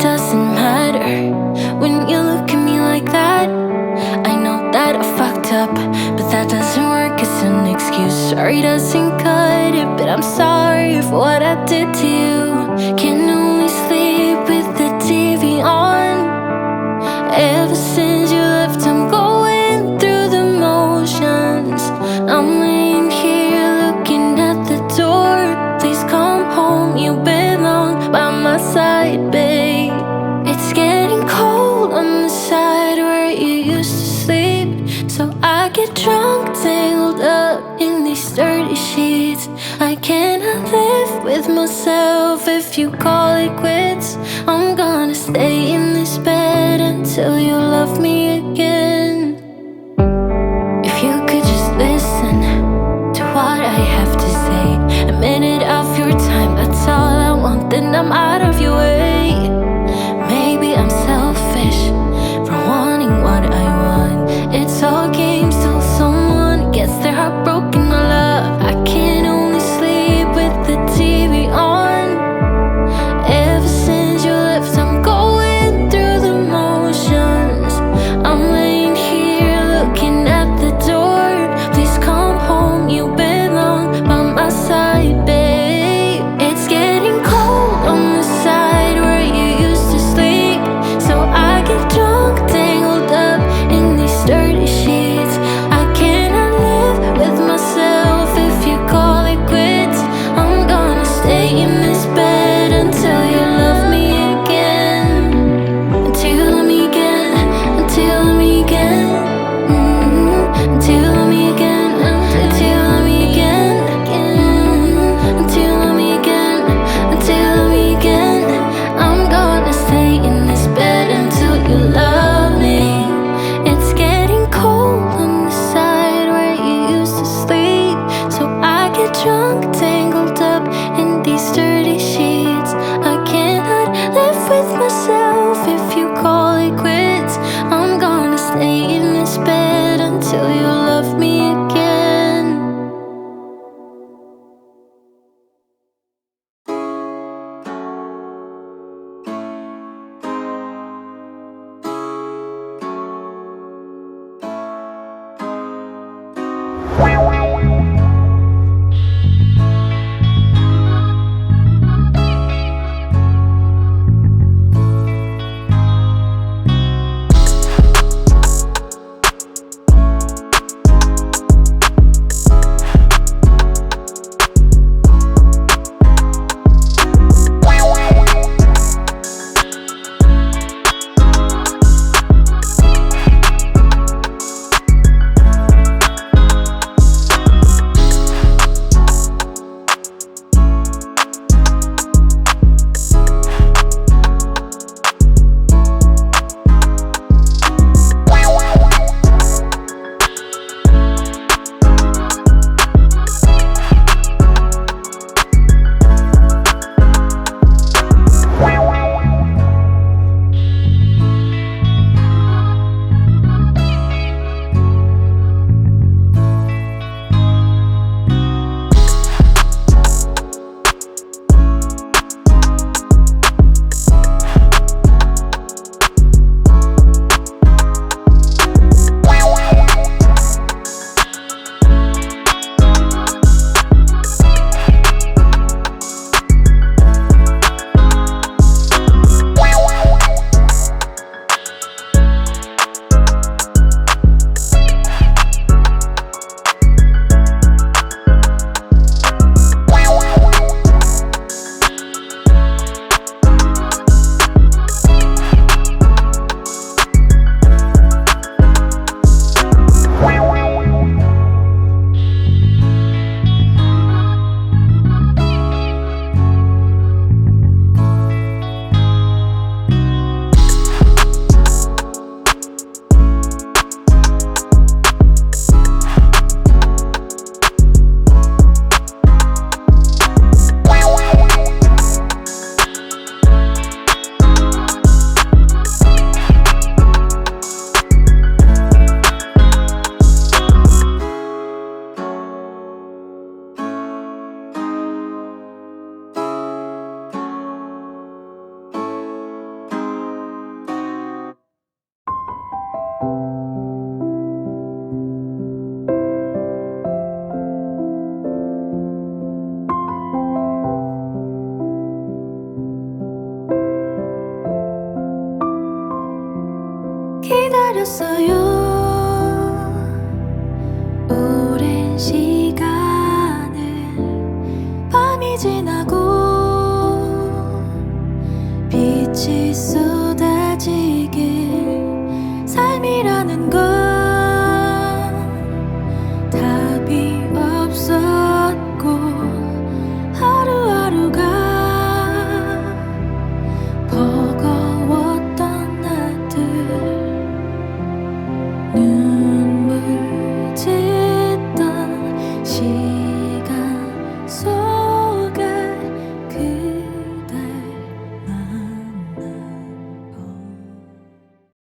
doesn't matter when you look at me like that. I know that I fucked up, but that doesn't work as an excuse. Sorry doesn't cut it, but I'm sorry for what I did to you. Can only sleep with the TV on. Ever since you left, I'm going through the motions. I'm laying here looking at the door. Please come home, you belong by my side, babe. It's getting cold on the side where you used to sleep, so I get drunk, tangled up in these dirty sheets. I cannot live with myself if you call it quits. I'm gonna stay in this bed until you love me again. If you could just listen to what I have to say, a minute of your time, that's all I want, then I'm out of your way. Maybe I'm selfish for wanting what I want. It's all games till someone gets their heart broken, my love. I can only sleep with the TV on. Ever since you 기다렸어요 오랜 시간을 밤이 지나고 빛이 쏟